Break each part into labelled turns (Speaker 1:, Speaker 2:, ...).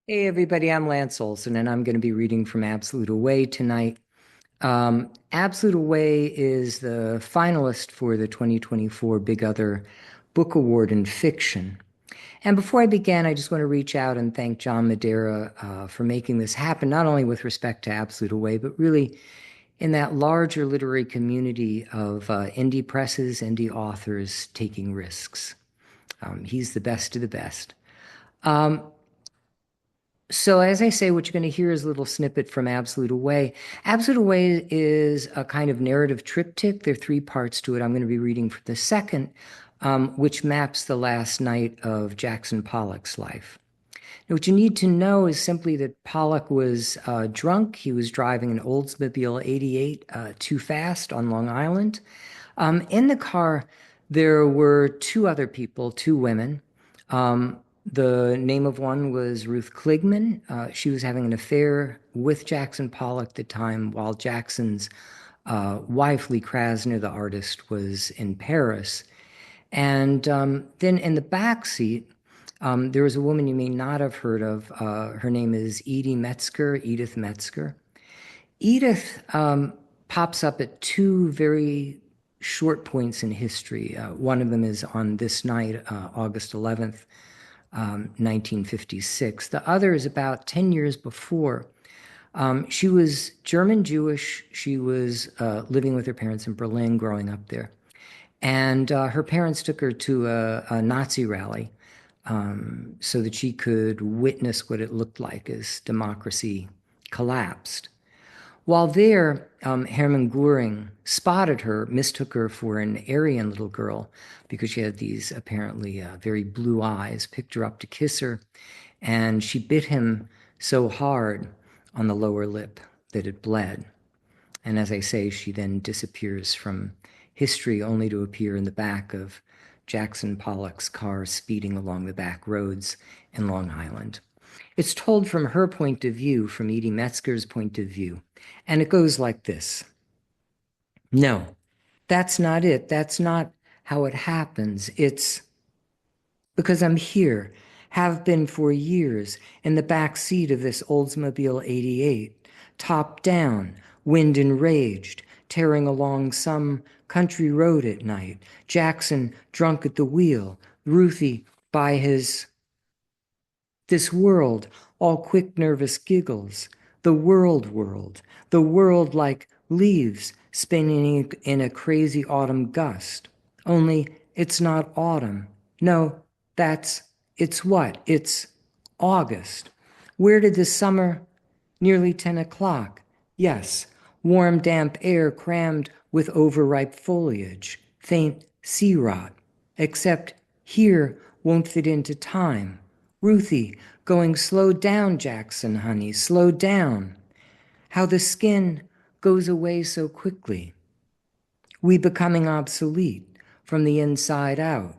Speaker 1: Hey everybody, I'm Lance Olsen, and I'm going to be reading from Absolute Away tonight. Absolute Away is the finalist for the 2024 Big Other Book Award in Fiction. And before I begin, I just want to reach out and thank John Madeira for making this happen, not only with respect to Absolute Away, but really in that larger literary community of indie presses, indie authors taking risks. He's the best of the best. Um, So, as I say, what you're going to hear is a little snippet from Absolute Away. Absolute Away is a kind of narrative triptych. There are three parts to it. I'm going to be reading for the second, which maps the last night of Jackson Pollock's life. Now, what you need to know is simply that Pollock was drunk. He was driving an Oldsmobile 88 too fast on Long Island. In the car, there were two other people, two women. The name of one was Ruth Kligman. She was having an affair with Jackson Pollock at the time while Jackson's wife, Lee Krasner, the artist, was in Paris. And then in the back seat, there was a woman you may not have heard of. Her name is Edith Metzger. Edith pops up at two very short points in history. One of them is on this night, August 11th, 1956. The other is about 10 years before. She was German Jewish. She was living with her parents in Berlin, growing up there. And her parents took her to a Nazi rally so that she could witness what it looked like as democracy collapsed. While there, Hermann Göring spotted her, mistook her for an Aryan little girl because she had these apparently very blue eyes, picked her up to kiss her, and she bit him so hard on the lower lip that it bled. And as I say, she then disappears from history only to appear in the back of Jackson Pollock's car speeding along the back roads in Long Island. It's told from her point of view, from Edie Metzger's point of view, and it goes like this. No, that's not it. That's not how it happens. It's because I'm here, have been for years, in the back seat of this Oldsmobile 88, top down, wind enraged, tearing along some country road at night, Jackson drunk at the wheel, Ruthie by his this world, all quick, nervous giggles. The world. The world like leaves spinning in a crazy autumn gust. Only it's not autumn. No, it's what? It's August. Where did the summer? Nearly 10 o'clock. Yes, warm, damp air crammed with overripe foliage, faint sea rot. Except here won't fit into time. Ruthie, going slow down, Jackson, honey, slow down. How the skin goes away so quickly. We becoming obsolete from the inside out.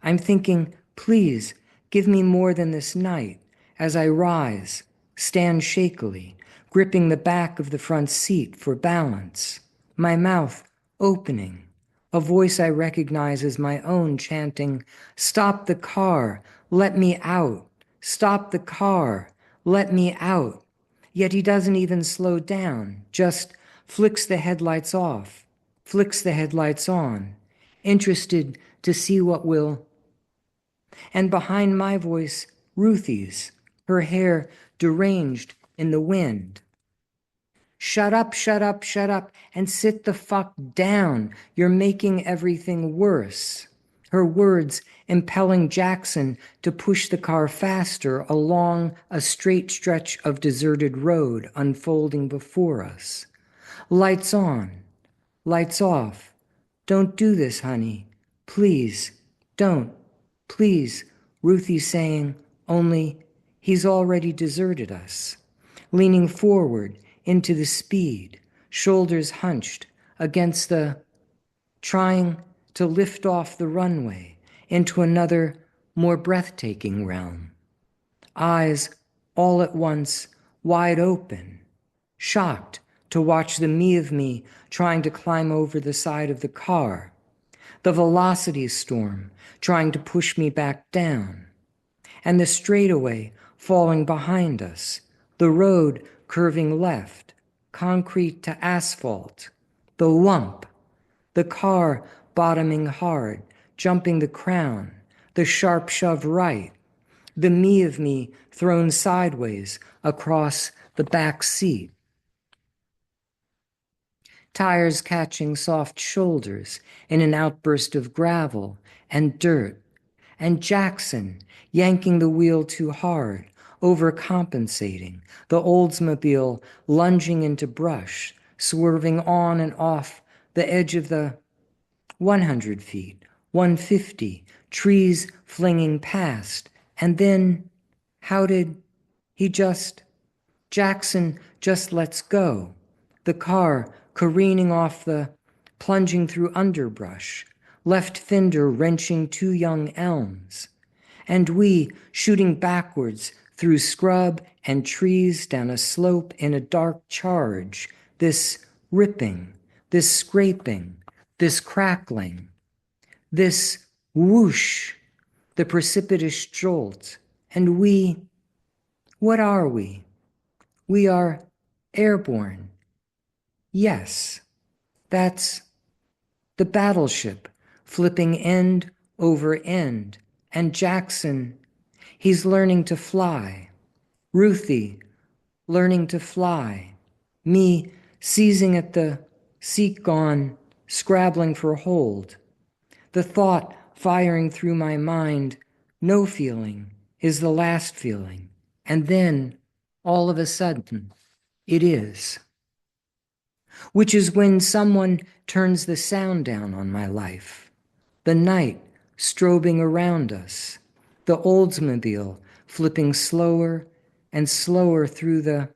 Speaker 1: I'm thinking, please, give me more than this night as I rise, stand shakily, gripping the back of the front seat for balance, my mouth opening, a voice I recognize as my own chanting, "Stop the car, let me out, stop the car, let me out." Yet he doesn't even slow down, just flicks the headlights off, flicks the headlights on, interested to see what will. And behind my voice, Ruthie's, her hair deranged in the wind. Shut up, shut up, shut up, and sit the fuck down. You're making everything worse. Her words impelling Jackson to push the car faster along a straight stretch of deserted road unfolding before us. Lights on, lights off. Don't do this, honey. Please, don't. Please, Ruthie saying, only he's already deserted us. Leaning forward into the speed, shoulders hunched against the, trying to lift off the runway into another, more breathtaking realm. Eyes all at once wide open, shocked to watch the me of me trying to climb over the side of the car, the velocity storm trying to push me back down, and the straightaway falling behind us, the road curving left, concrete to asphalt, the lump, the car bottoming hard, jumping the crown, the sharp shove right, the me of me thrown sideways across the back seat. Tires catching soft shoulders in an outburst of gravel and dirt, and Jackson yanking the wheel too hard, overcompensating, the Oldsmobile lunging into brush, swerving on and off the edge of the 100 feet, 150, trees flinging past, and then how did he just, Jackson just lets go, the car careening off the, plunging through underbrush, left fender wrenching two young elms, and we shooting backwards through scrub and trees down a slope in a dark charge, this ripping, this scraping, this crackling, this whoosh, the precipitous jolt, and we, what are we? We are airborne. Yes, that's the battleship flipping end over end, and Jackson, he's learning to fly. Ruthie, learning to fly. Me, seizing at the seat gone, scrabbling for hold. The thought firing through my mind, no feeling is the last feeling. And then, all of a sudden, it is. Which is when someone turns the sound down on my life. The night strobing around us. The Oldsmobile flipping slower and slower through the,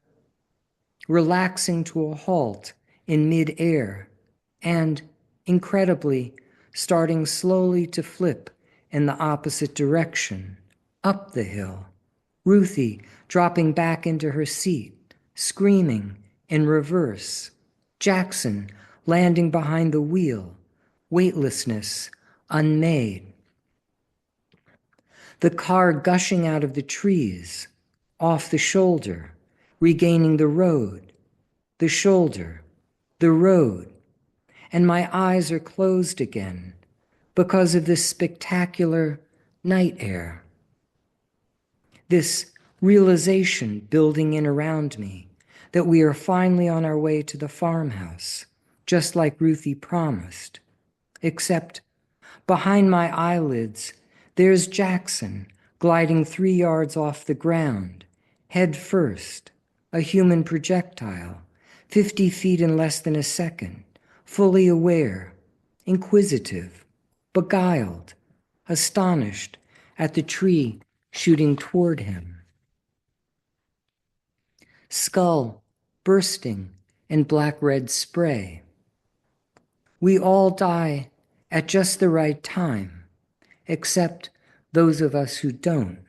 Speaker 1: relaxing to a halt in mid-air, and, incredibly, starting slowly to flip in the opposite direction, up the hill. Ruthie dropping back into her seat, screaming in reverse. Jackson landing behind the wheel, weightlessness unmade. The car gushing out of the trees, off the shoulder, regaining the road, the shoulder, the road, and my eyes are closed again because of this spectacular night air. This realization building in around me that we are finally on our way to the farmhouse, just like Ruthie promised, except behind my eyelids, there's Jackson gliding 3 yards off the ground, head first, a human projectile, 50 feet in less than a second, fully aware, inquisitive, beguiled, astonished at the tree shooting toward him. Skull bursting in black-red spray. We all die at just the right time, except those of us who don't.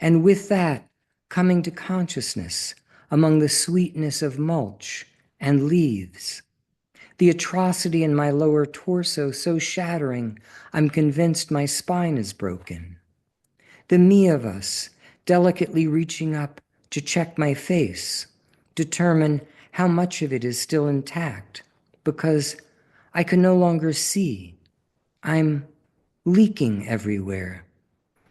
Speaker 1: And with that, coming to consciousness among the sweetness of mulch and leaves, the atrocity in my lower torso so shattering I'm convinced my spine is broken. The me of us delicately reaching up to check my face, determine how much of it is still intact, because I can no longer see. I'm leaking everywhere.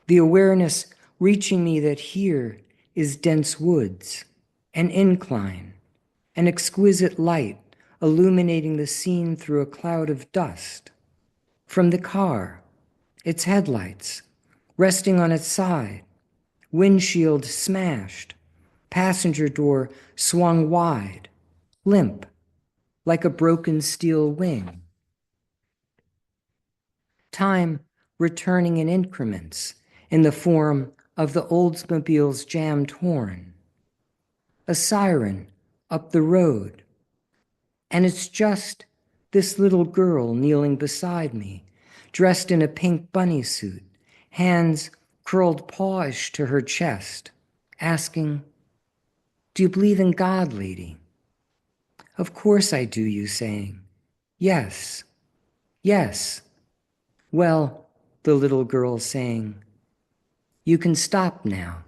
Speaker 1: The awareness reaching me that here is dense woods, an incline, an exquisite light illuminating the scene through a cloud of dust. From the car, its headlights, resting on its side, windshield smashed, passenger door swung wide, limp, like a broken steel wing. Time returning in increments in the form of the Oldsmobile's jammed horn. A siren up the road. And it's just this little girl kneeling beside me, dressed in a pink bunny suit, hands curled pawish to her chest, asking, "Do you believe in God, lady?" "Of course I do," you saying. "Yes, yes." "Well," the little girl saying, "you can stop now."